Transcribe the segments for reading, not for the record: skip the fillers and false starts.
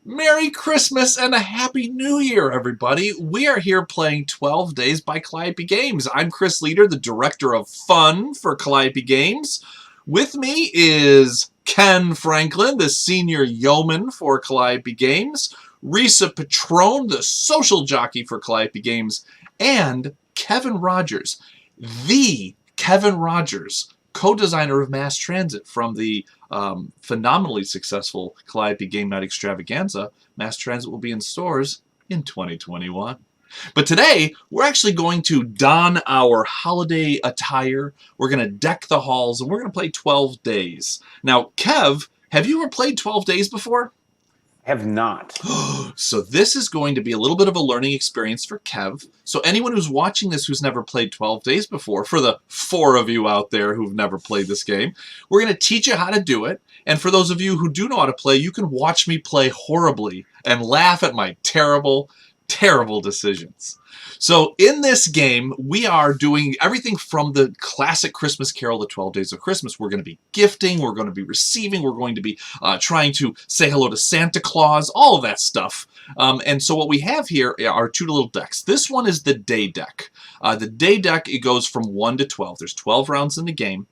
Merry Christmas and a Happy New Year, everybody. We are here playing 12 Days by Calliope Games. I'm Chris Leader, the Director of Fun for Calliope Games. With me is Ken Franklin, the Senior Yeoman for Calliope Games, Risa Patron, the Social Jockey for Calliope Games, and Kevin Rogers, the Kevin Rogers, co-designer of Mass Transit from the phenomenally successful Calliope Game Night Extravaganza. Mass Transit will be in stores in 2021. But today, we're actually going to don our holiday attire. We're going to deck the halls, and we're going to play 12 Days. Now, Kev, have you ever played 12 Days before? Have not. So this is going to be a little bit of a learning experience for Kev. So anyone who's watching this who's never played 12 Days before, for the 4 of you out there who've never played this game, we're going to teach you how to do it. And for those of you who do know how to play, you can watch me play horribly and laugh at my terrible, terrible decisions. So in this game, we are doing everything from the classic Christmas Carol, the 12 Days of Christmas. We're going to be gifting, we're going to be receiving, we're going to be trying to say hello to Santa Claus, all of that stuff. And so what we have here are 2 little decks. This one is the day deck. The day deck, it goes from 1 to 12. There's 12 rounds in the game.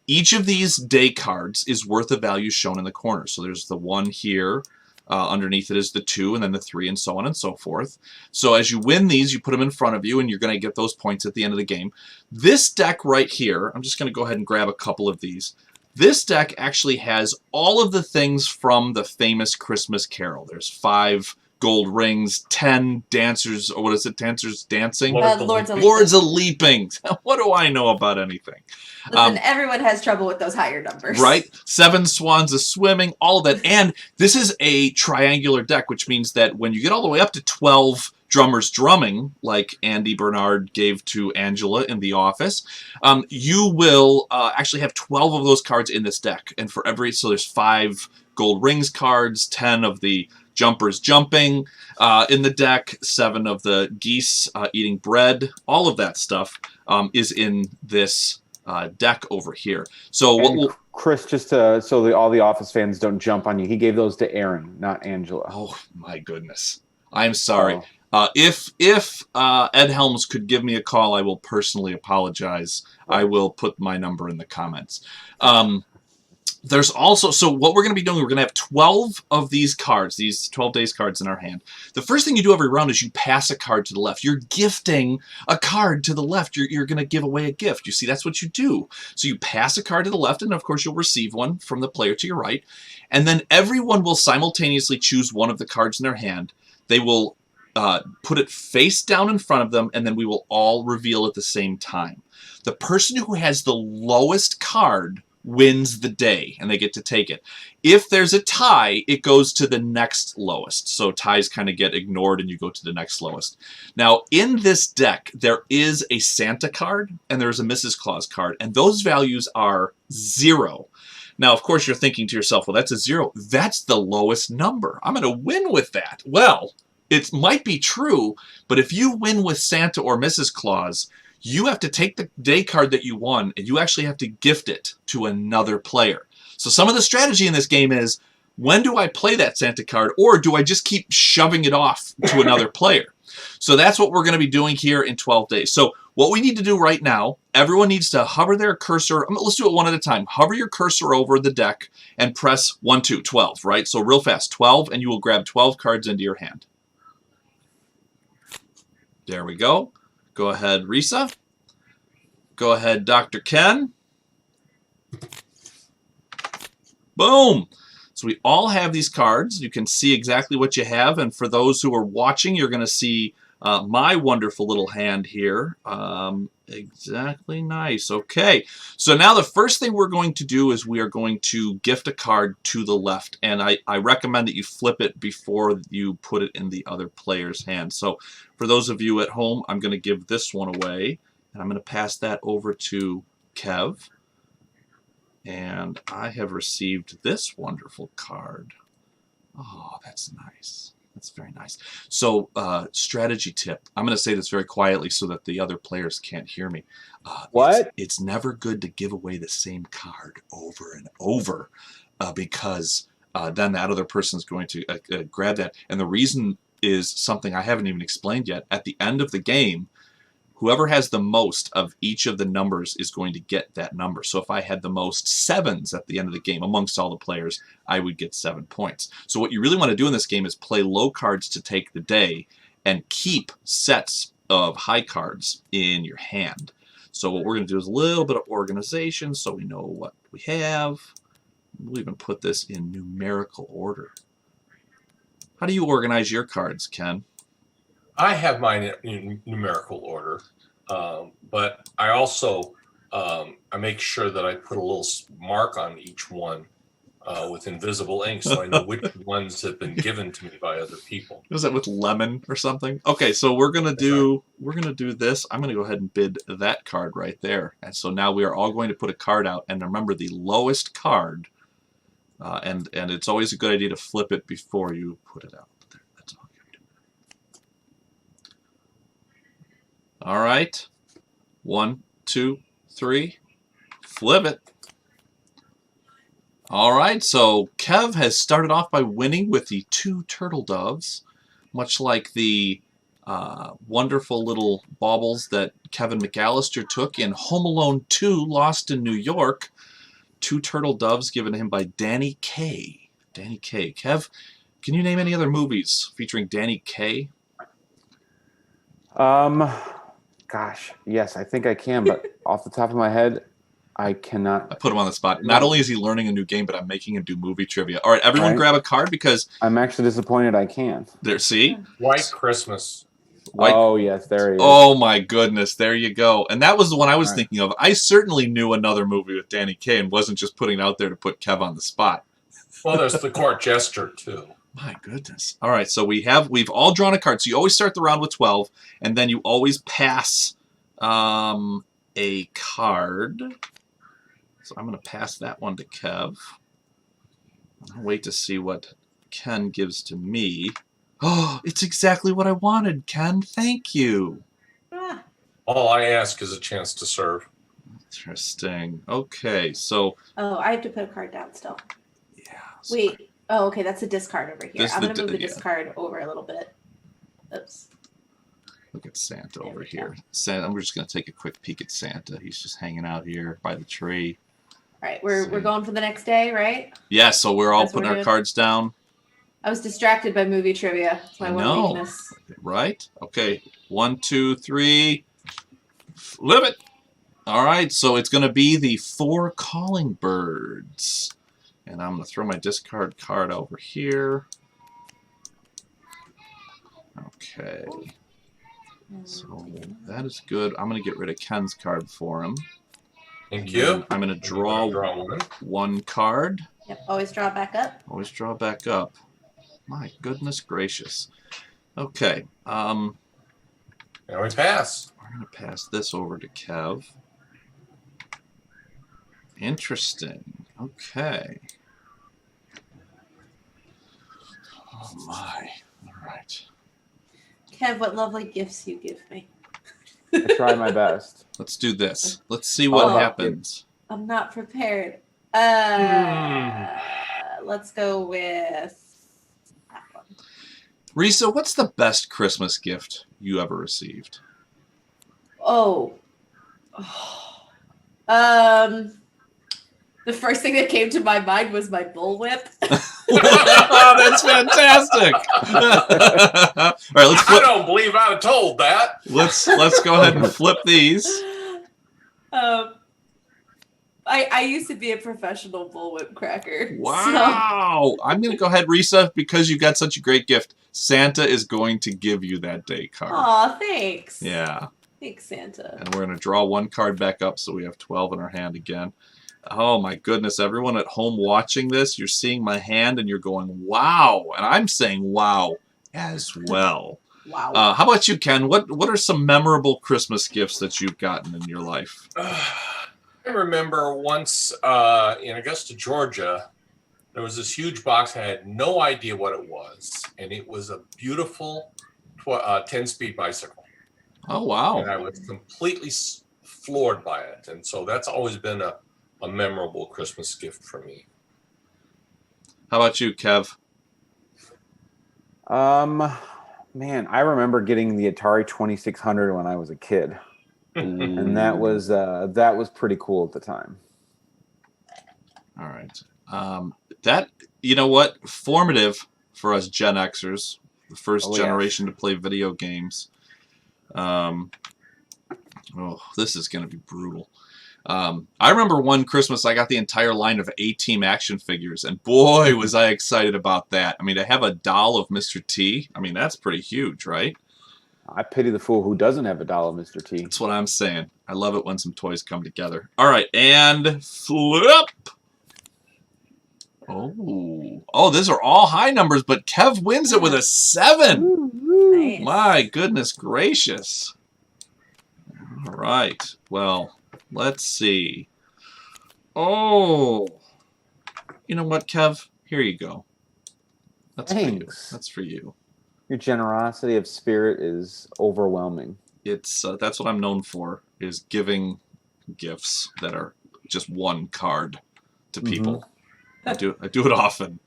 Each of these day cards is worth a value shown in the corner. So there's the 1 here. Underneath it is the 2 and then the 3 and so on and so forth. So as you win these, you put them in front of you and you're going to get those points at the end of the game. This deck right here, I'm just going to go ahead and grab a couple of these. This deck actually has all of the things from the famous Christmas Carol. There's 5 gold rings, 10 dancers, or what is it, dancers dancing? Lords of Leaping. What do I know about anything? Listen, everyone has trouble with those higher numbers. Right? 7 swans of swimming, all of that. And this is a triangular deck, which means that when you get all the way up to 12 drummers drumming, like Andy Bernard gave to Angela in The Office, you will actually have 12 of those cards in this deck. And for every, so there's 5 gold rings cards, 10 of the jumpers jumping in the deck, 7 of the geese eating bread, all of that stuff is in this deck over here. So what we'll, Chris, just so all the Office fans don't jump on you, he gave those to Aaron, not Angela. Oh my goodness, I'm sorry. If Ed Helms could give me a call, I will personally apologize. I will put my number in the comments. There's also, so what we're going to be doing, we're going to have 12 of these cards, these 12 Days cards in our hand. The first thing you do every round is you pass a card to the left. You're gifting a card to the left. You're going to give away a gift. You see, that's what you do. So you pass a card to the left, and of course you'll receive one from the player to your right. And then everyone will simultaneously choose one of the cards in their hand. They will put it face down in front of them, and then we will all reveal at the same time. The person who has the lowest card wins the day, and they get to take it. If there's a tie, it goes to the next lowest. So ties kind of get ignored and you go to the next lowest. Now, in this deck, there is a Santa card and there's a Mrs. Claus card, and those values are 0. Now, of course, you're thinking to yourself, well, that's a 0. That's the lowest number. I'm going to win with that. Well, it might be true, but if you win with Santa or Mrs. Claus, you have to take the day card that you won and you actually have to gift it to another player. So some of the strategy in this game is, when do I play that Santa card, or do I just keep shoving it off to another player? So that's what we're going to be doing here in 12 Days. So what we need to do right now, everyone needs to hover their cursor. Let's do it one at a time. Hover your cursor over the deck and press 1, 2, 12, right? So real fast, 12, and you will grab 12 cards into your hand. There we go. Go ahead, Risa. Go ahead, Dr. Ken. Boom. So we all have these cards. You can see exactly what you have. And for those who are watching, you're going to see my wonderful little hand here. Exactly nice. Okay. So now the first thing we're going to do is we are going to gift a card to the left. And I recommend that you flip it before you put it in the other player's hand. So for those of you at home, I'm going to give this one away. And I'm going to pass that over to Kev. And I have received this wonderful card. Oh, that's nice. That's very nice. So, strategy tip. I'm going to say this very quietly so that the other players can't hear me. It's never good to give away the same card over and over because then that other person is going to grab that. And the reason is something I haven't even explained yet. At the end of the game, whoever has the most of each of the numbers is going to get that number. So if I had the most 7s at the end of the game amongst all the players, I would get 7 points. So what you really want to do in this game is play low cards to take the day and keep sets of high cards in your hand. So what we're going to do is a little bit of organization so we know what we have. We'll even put this in numerical order. How do you organize your cards, Ken? I have mine in numerical order, but I also I make sure that I put a little mark on each one with invisible ink, so I know which ones have been given to me by other people. Was that with lemon or something? Okay, so we're gonna do this. I'm gonna go ahead and bid that card right there, and so now we are all going to put a card out. And remember, the lowest card, and it's always a good idea to flip it before you put it out. There, that's all you do. All right, 1, 2, 3, flip it. All right, so Kev has started off by winning with the 2 turtle doves, much like the wonderful little baubles that Kevin McAllister took in Home Alone 2, Lost in New York. 2 turtle doves given to him by Danny Kaye. Danny Kaye. Kev, can you name any other movies featuring Danny Kaye? Gosh, yes, I think I can, but off the top of my head, I cannot. I put him on the spot. Not only is he learning a new game, but I'm making him do movie trivia. All right, everyone grab a card because... I'm actually disappointed I can't. There, see? White Christmas. Oh, yes, there he is. Oh, my goodness. There you go. And that was the one I was thinking of. I certainly knew another movie with Danny Kaye and wasn't just putting it out there to put Kev on the spot. Well, there's The Court Jester, too. My goodness. All right, so we've all drawn a card. So you always start the round with 12, and then you always pass a card. So I'm going to pass that one to Kev. I'll wait to see what Ken gives to me. Oh, it's exactly what I wanted, Ken. Thank you. Ah. All I ask is a chance to serve. Interesting. Okay, so... Oh, I have to put a card down still. Yeah. Wait. Oh, okay, that's a discard over here. I'm going to move the yeah. discard over a little bit. Oops. Look at Santa over here. Santa, we're just going to take a quick peek at Santa. He's just hanging out here by the tree. All right, we're going for the next day, right? Yeah, so we're all That's what putting we're our doing. cards down. I was distracted by movie trivia. It's my one weakness. Right? Okay. 1, 2, 3. Flip it. All right, so it's going to be the 4 calling birds. And I'm going to throw my discard card over here. Okay. So that is good. I'm going to get rid of Ken's card for him. Thank you. I'm going to draw one card. Yep, always draw back up. Always draw back up. My goodness gracious. Okay. Now we pass. We're going to pass this over to Kev. Interesting. Okay. Oh my. All right. Kev, what lovely gifts you give me. I try my best. Let's do this. Let's see what happens. I'm not prepared. Let's go with that one. Risa, what's the best Christmas gift you ever received? The first thing that came to my mind was my bullwhip. That's fantastic. All right, let's flip. I don't believe I was told that. Let's go ahead and flip these. I used to be a professional bullwhip cracker. Wow. So. I'm going to go ahead, Risa, because you got such a great gift. Santa is going to give you that day card. Aw, thanks. Yeah. Thanks, Santa. And we're going to draw one card back up so we have 12 in our hand again. Oh my goodness, everyone at home watching this, you're seeing my hand and you're going, wow. And I'm saying wow as well. Wow. How about you, Ken? What are some memorable Christmas gifts that you've gotten in your life? I remember once in Augusta, Georgia, there was this huge box. I had no idea what it was. And it was a beautiful 10-speed bicycle. Oh, wow. And I was completely floored by it. And so that's always been a memorable Christmas gift for me. How about you, Kev? Man, I remember getting the Atari 2600 when I was a kid, and that was pretty cool at the time. All right. That, you know what? Formative for us Gen Xers, the first generation to play video games. This is going to be brutal. I remember one Christmas I got the entire line of A-Team action figures, and boy, was I excited about that. I mean, to have a doll of Mr. T, I mean, that's pretty huge, right? I pity the fool who doesn't have a doll of Mr. T. That's what I'm saying. I love it when some toys come together. All right, and flip. Oh, these are all high numbers, but Kev wins it with a 7. Nice. My goodness gracious. All right. Well, let's see. Oh. You know what, Kev? Here you go. That's for you. That's for you. Your generosity of spirit is overwhelming. It's that's what I'm known for, is giving gifts that are just one card to people. I do it often.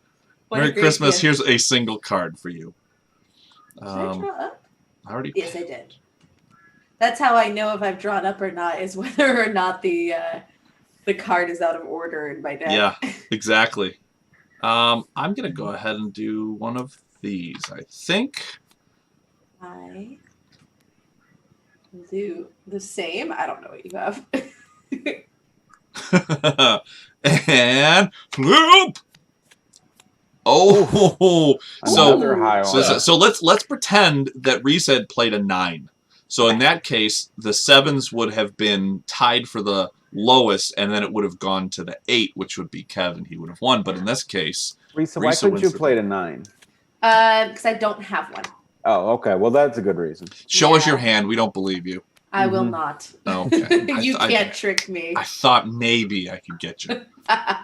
Merry Christmas. Gift. Here's a single card for you. Did I draw up? I already. Yes, I did. That's how I know if I've drawn up or not, is whether or not the card is out of order in my deck. Yeah, exactly. I'm gonna go ahead and do one of these. I think. I will do the same. I don't know what you have. And flip. Oh, so let's pretend that Risa had played a 9. So in that case, the 7s would have been tied for the lowest, and then it would have gone to the 8, which would be Kevin. He would have won. But in this case, Risa, why couldn't you have played a 9? Because I don't have one. Oh, okay. Well, that's a good reason. Show us your hand. We don't believe you. I will not. Okay. You can't trick me. I thought maybe I could get you.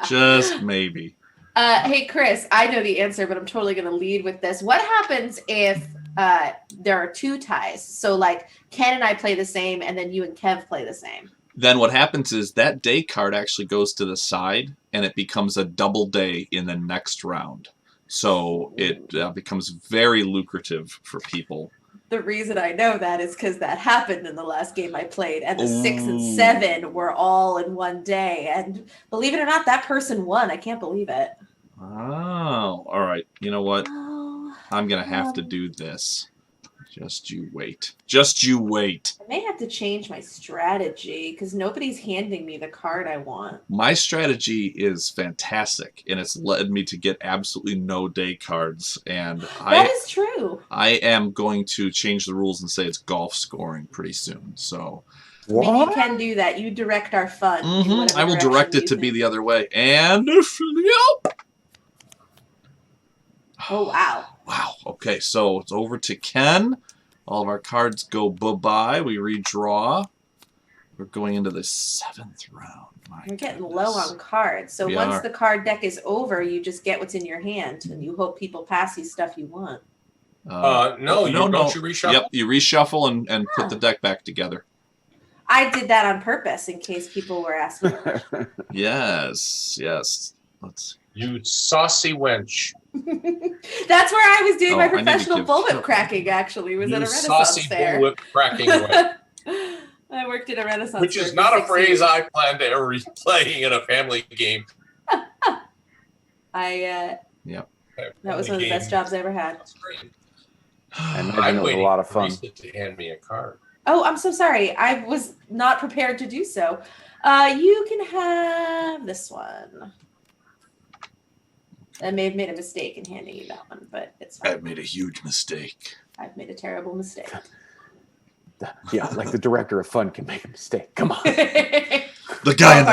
Just maybe. Hey, Chris, I know the answer, but I'm totally going to lead with this. What happens if there are 2 ties? So, like, Ken and I play the same, and then you and Kev play the same. Then what happens is that day card actually goes to the side, and it becomes a double day in the next round. So it becomes very lucrative for people. The reason I know that is because that happened in the last game I played, and the 6 and 7 were all in one day. And believe it or not, that person won. I can't believe it. Oh, all right. You know what? Oh, I'm going to have to do this. Just you wait. Just you wait. I may have to change my strategy because nobody's handing me the card I want. My strategy is fantastic, and it's led me to get absolutely no day cards. And that is true. I am going to change the rules and say it's golf scoring pretty soon. So what? I mean, you can do that. You direct our fun. I will direct it to be the other way. And flip. Oh, wow. Wow. Okay, so it's over to Ken. All of our cards go bye-bye. We redraw. We're going into the 7th round. We're getting low on cards. So once the card deck is over, you just get what's in your hand, and you hope people pass you stuff you want. Don't you reshuffle? Yep, you reshuffle and put the deck back together. I did that on purpose in case people were asking. Yes. You saucy wench. That's where I was doing my professional bullwhip cracking, actually. Was at a Renaissance fair. Bullwhip cracking wench. I worked at a Renaissance Which fair. is not a phrase I plan to ever be playing in a family game. That was one of the best jobs I ever had. That's great. I'm waiting a lot of fun. To hand me a card. Oh, I'm so sorry. I was not prepared to do so. You can have this one. I may have made a mistake in handing you that one, but it's fine. I've made a huge mistake. I've made a terrible mistake. Yeah, like the director of fun can make a mistake. Come on. The guy in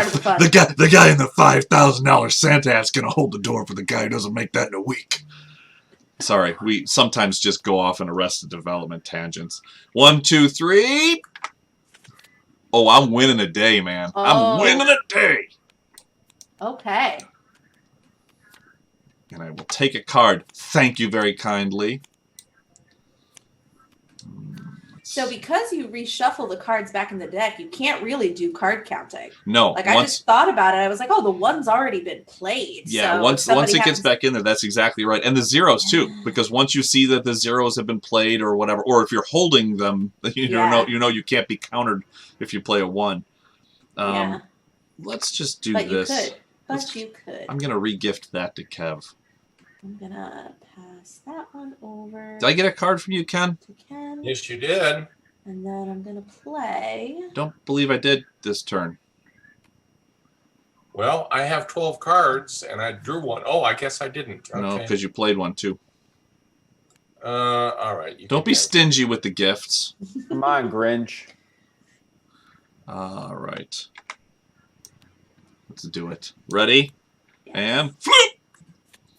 the $5,000 Santa hat's gonna hold the door for the guy who doesn't make that in a week. Sorry, we sometimes just go off on Arrested Development tangents. 1, 2, 3. Oh, I'm winning a day, man. I'm winning a day. Okay. And I will take a card. Thank you very kindly. So because you reshuffle the cards back in the deck, you can't really do card counting. No. Like I just thought about it. I was like, oh, the one's already been played. Yeah, so once it gets back in there, that's exactly right. And the zeros too, because once you see that the zeros have been played or whatever, or if you're holding them, you know you can't be countered if you play a 1. Yeah. Let's just do but this. You could. But you could. I'm gonna re-gift that to Kev. I'm gonna pass that one over. Did I get a card from you, Ken? To Ken. Yes, you did. And then I'm gonna play. Don't believe I did this turn. Well, I have 12 cards, and I drew one. Oh, I guess I didn't. Okay. No, because you played one too. All right. Don't be stingy with the gifts. Come on, Grinch. All right. Let's do it. Ready? Yes. And flip!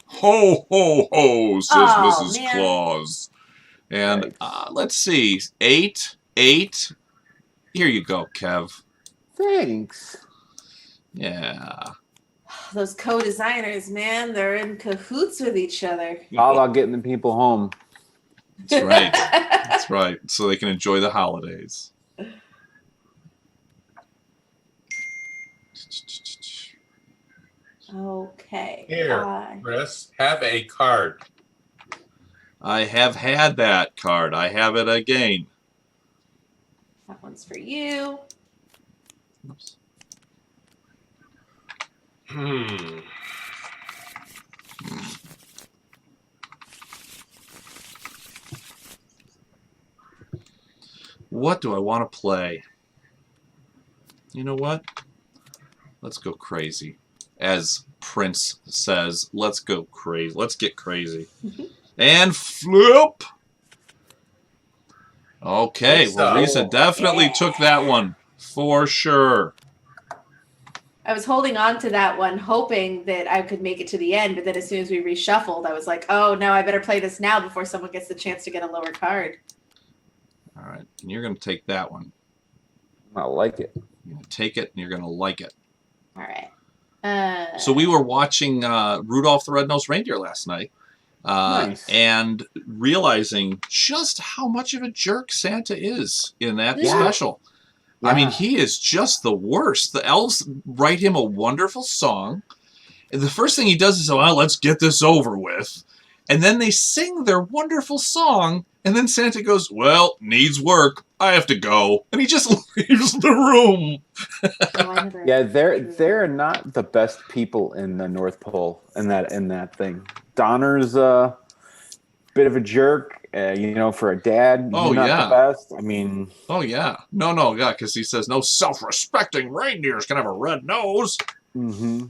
Ho, ho, ho, says Mrs. Man. Claus. And let's see. 8. Here you go, Kev. Thanks. Yeah. Those co-designers, man, they're in cahoots with each other. All about getting the people home. That's right. That's right. So they can enjoy the holidays. Okay. Here, Chris, have a card. I have had that card. I have it again. That one's for you. Oops. What do I want to play? You know what? Let's go crazy. As Prince says, let's go crazy. Let's get crazy. And flip! Okay, well, Risa definitely took that one. For sure. I was holding on to that one, hoping that I could make it to the end, but then as soon as we reshuffled, I was like, oh, no, I better play this now before someone gets the chance to get a lower card. All right, and you're going to take that one. I like it. You're going to take it, and you're going to like it. All right. So we were watching Rudolph the Red-Nosed Reindeer last night. Nice. And realizing just how much of a jerk Santa is in that special. Yeah. I mean, he is just the worst. The elves write him a wonderful song. And the first thing he does is, well, let's get this over with. And then they sing their wonderful song. And then Santa goes, well, needs work. I have to go. And he just leaves the room. Yeah, they're not the best people in the North Pole in that thing. Donner's a bit of a jerk, for a dad. Oh, not yeah. the best. I mean, oh yeah, no, yeah, because he says no self-respecting reindeers can have a red nose. mm-hmm.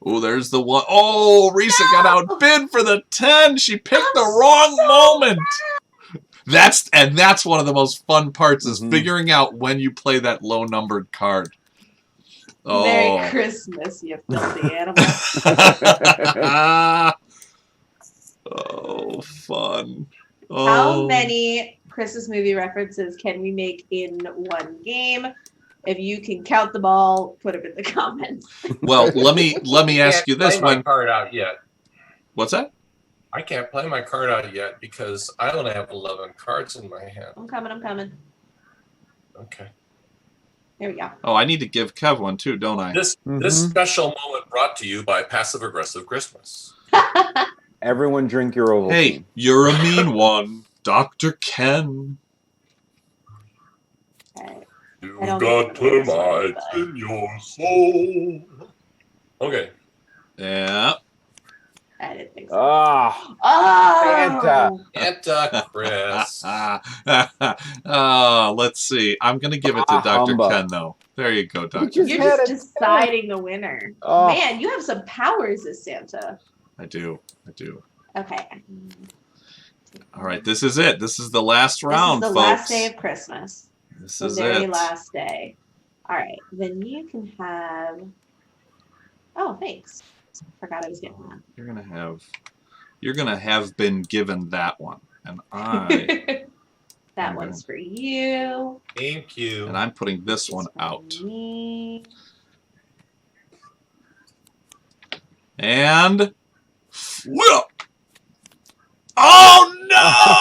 Oh, there's the one. Oh, Risa got outbid for the 10. She picked the wrong moment. That's one of the most fun parts is figuring out when you play that low-numbered card. Oh. Merry Christmas, you filthy animal. Oh, fun. Oh. How many Christmas movie references can we make in one game? If you can count them all, put them in the comments. Well, let me ask you this: my card out yet? What's that? I can't play my card out yet because I only have 11 cards in my hand. I'm coming. Okay. There we go. Oh, I need to give Kev one too, don't I? This special moment brought to you by Passive Aggressive Christmas. Everyone drink your Ovaltine. Hey, you're a mean one, Dr. Ken. Okay. You've got termites in your soul. Okay. Yeah. I didn't think so. Santa. Santa, Chris. Let's see. I'm going to give it to Dr. humbug. Ken, though. There you go, Dr. You're Ken. just deciding the winner. Oh. Man, you have some powers as Santa. I do. Okay. All right, this is it. This is the last round, this is the folks. last day of Christmas. This The is very it. last day. All right. Then you can have... Oh, thanks. Forgot I was getting that. You're gonna have been given that one. And I That one's for you. Thank you. and I'm putting this one for out. me. And flip. Oh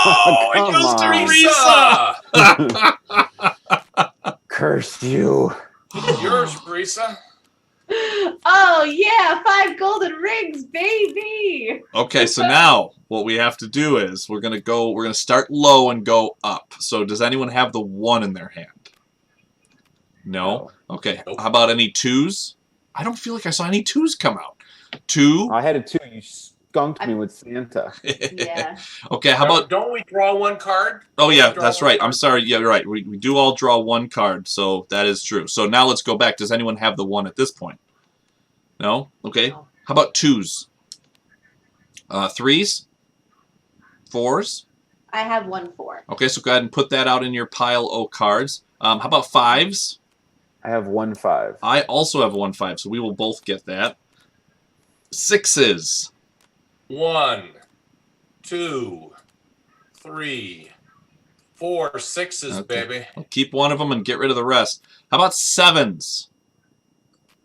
Oh, it Come goes to on. Risa. Curse you. Yours, Risa. Oh yeah, 5 golden rings, baby. Okay, so now what we have to do is we're gonna start low and go up. So does anyone have the 1 in their hand? No? Okay. Nope. How about any 2s? I don't feel like I saw any 2s come out. 2? I had a 2. You skunked me with Santa. Yeah. Okay, how about Don't we draw 1 card? Oh yeah, Draw that's one right. card? I'm sorry. Yeah, you're right. We do all draw 1 card, so that is true. So now let's go back. Does anyone have the 1 at this point? No? Okay. No. How about 2s? 3s? 4s? I have 1 4. Okay, so go ahead and put that out in your pile of cards. How about 5s? I have 1 5. I also have 1 5, so we will both get that. 6s. 1, 2, 3, 4, 6s, Okay. baby. I'll keep one of them and get rid of the rest. How about 7s?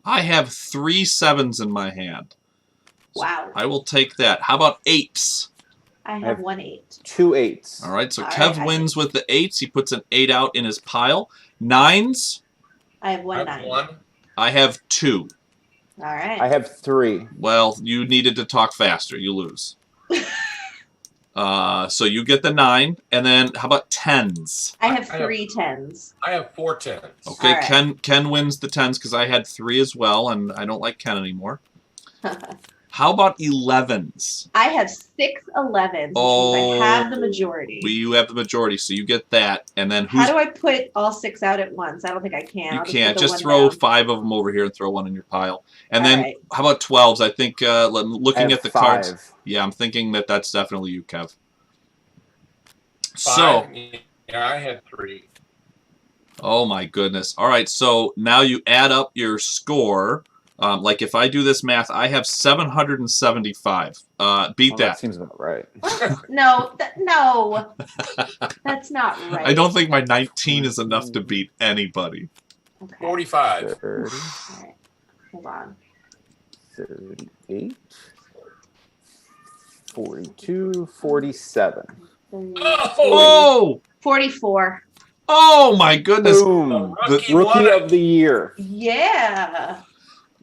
I have 3 7s in my hand. Wow. I will take that. How about 8s? I have 1 8. 2 8s. All right, so All Kev right. wins with the 8s. He puts an 8 out in his pile. 9s? I have I 1 have 9. 1. I have 2. All right. I have 3. Well, you needed to talk faster. You lose. So you get the 9. And then how about 10s? I have I have- 3 10s. I have 4 10s. Okay, All right. Ken wins the 10s because I had 3 as well, and I don't like Ken anymore. How about 11s? I have 6 11s, which Oh, means I have the majority. You have the majority, so you get that. And then How who's do I put all 6 out at once? I don't think I can. you I'll can't put the just 1 throw down. 5 of them over here and throw 1 in your pile. And All then right. how about 12s? I think I looking have at the 5. cards, yeah, I'm thinking that that's definitely you, Kev. 5. So, Yeah, I had 3. oh my goodness. All right, so now you add up your score. Like if I do this math, I have 775. Beat Well, that. that seems about right. No, no. That's not right. I don't think my 19 is enough to beat anybody. Okay. 45. 30, All right. Hold on. 38, 42, 47. Oh! Oh! 44. Oh my goodness. Boom. Rookie Rookie won it. of the year. Yeah.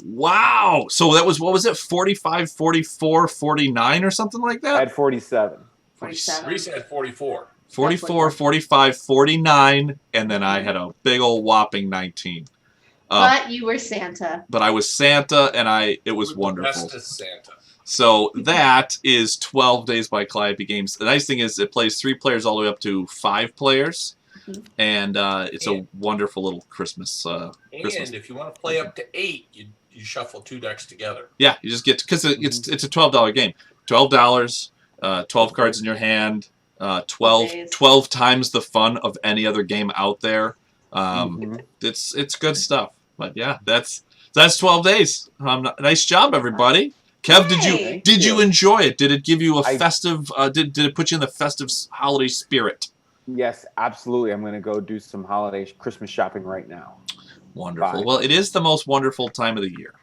Wow. So that was, what was it? 45, 44, 49 or something like I that? had 47. 47. Risa had 44. 44, 45, 49, and then I had a big old whopping 19. But you were Santa. But I was Santa, and it was With the wonderful. bestest Santa. So that is 12 Days by Calliope Games. The nice thing is it plays 3 players all the way up to 5 players, Mhm. and it's a wonderful little Christmas. Christmas. And if you want to play up to 8, you shuffle 2 decks together. Yeah, you just get because it's a $12 game. $12, 12 cards in your hand, 12 days. 12 times the fun of any other game out there. Mhm. It's good stuff. But yeah, that's 12 days. Nice job, everybody. Kev, Yay. did you enjoy it? Did it give you a I- festive? Did it put you in the festive holiday spirit? Yes, absolutely. I'm going to go do some holiday Christmas shopping right now. Wonderful. Bye. Well, it is the most wonderful time of the year.